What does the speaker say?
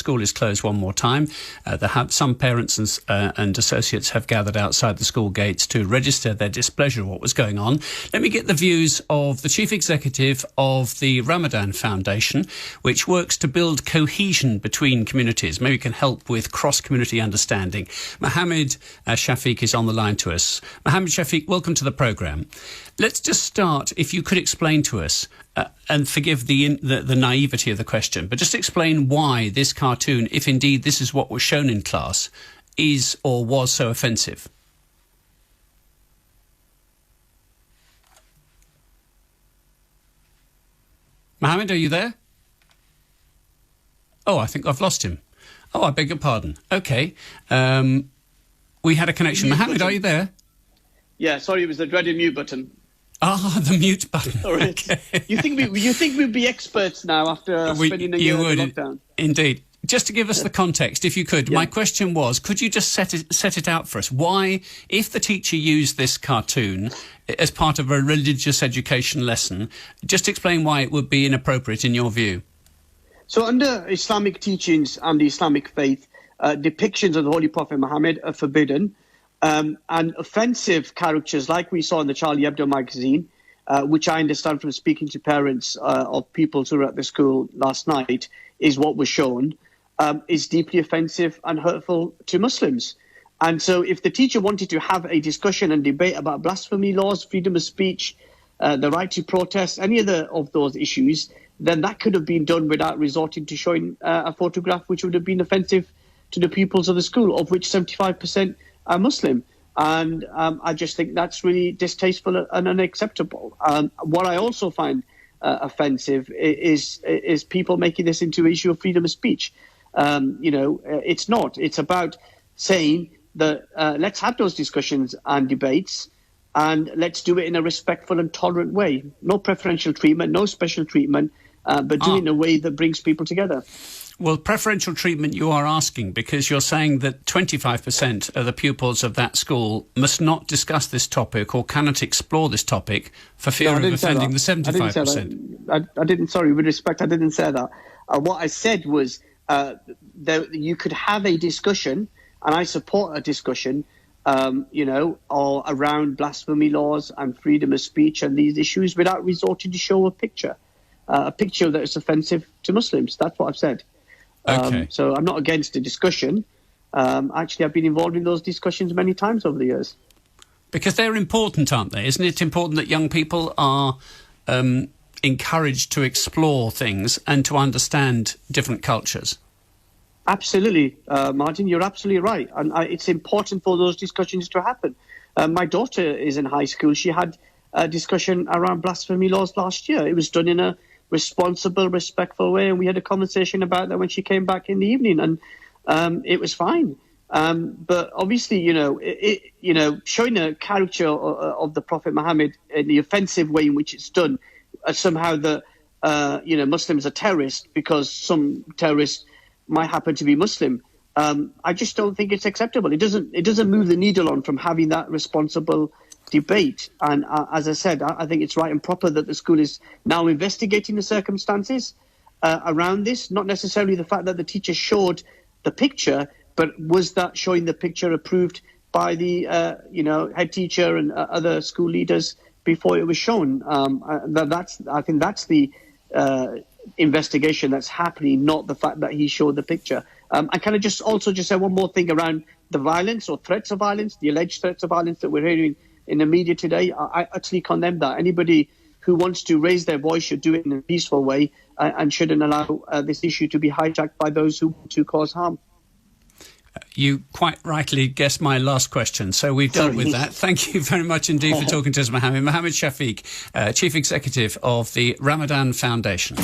School is closed one more time. Some parents and associates have gathered outside the school gates to register their displeasure at what was going on. Let me get the views of the Chief Executive of the Ramadan Foundation, which works to build cohesion between communities, maybe can help with cross-community understanding. Mohammed Shafiq is on the line to us. Mohammed Shafiq, welcome to the programme. Let's just start, if you could explain to us, and forgive the naivety of the question, but just explain why this cartoon, if indeed this is what was shown in class, is or was so offensive. Mohammed, are you there? Oh, I think I've lost him. Oh, I beg your pardon. OK. We had a connection. Mohammed, are you there? Yeah, sorry, it was the dreaded mute button. Ah, the mute button. All right. Okay. You think we'd be experts now after spending a year in lockdown? Indeed. Just to give us the context, if you could, my question was, could you just set it out for us? Why, if the teacher used this cartoon as part of a religious education lesson, just explain why it would be inappropriate in your view? So under Islamic teachings and the Islamic faith, depictions of the Holy Prophet Muhammad are forbidden. And offensive characters like we saw in the Charlie Hebdo magazine, which I understand from speaking to parents of pupils who were at the school last night, is what was shown, is deeply offensive and hurtful to Muslims. And so if the teacher wanted to have a discussion and debate about blasphemy laws, freedom of speech, the right to protest, any other of those issues, then that could have been done without resorting to showing a photograph which would have been offensive to the pupils of the school, of which 75% are Muslim. And I just think that's really distasteful and unacceptable. What I also find offensive is people making this into an issue of freedom of speech. It's not. It's about saying that let's have those discussions and debates, and let's do it in a respectful and tolerant way. No preferential treatment, no special treatment, but do it in a way that brings people together. Well, preferential treatment you are asking, because you're saying that 25% of the pupils of that school must not discuss this topic or cannot explore this topic for fear of offending the 75%. I didn't, sorry, with respect, I didn't say that. What I said was that you could have a discussion, and I support a discussion, or around blasphemy laws and freedom of speech and these issues without resorting to show a picture that is offensive to Muslims. That's what I've said. Okay. So I'm not against the discussion. Actually, I've been involved in those discussions many times over the years. Because they're important, aren't they? Isn't it important that young people are encouraged to explore things and to understand different cultures? Absolutely, Martin, you're absolutely right. And it's important for those discussions to happen. My daughter is in high school. She had a discussion around blasphemy laws last year. It was done in a responsible, respectful way, and we had a conversation about that when she came back in the evening, and it was fine. But obviously, showing a caricature of the Prophet Muhammad in the offensive way in which it's done, somehow that Muslims are terrorists because some terrorists might happen to be Muslim. I just don't think it's acceptable. It doesn't move the needle on from having that responsible debate. And as I said, I think it's right and proper that the school is now investigating the circumstances around this, not necessarily the fact that the teacher showed the picture, but was that showing the picture approved by the head teacher and other school leaders before it was shown. I think that's the investigation that's happening, not the fact that he showed the picture. I kind of just say one more thing around the violence or threats of violence, the alleged threats of violence that we're hearing in the media today. I utterly condemn that. Anybody who wants to raise their voice should do it in a peaceful way and shouldn't allow this issue to be hijacked by those who want to cause harm. You quite rightly guessed my last question, so we've dealt with that. Thank you very much indeed for talking to us, Mohammed. Mohammed Shafiq, Chief Executive of the Ramadan Foundation.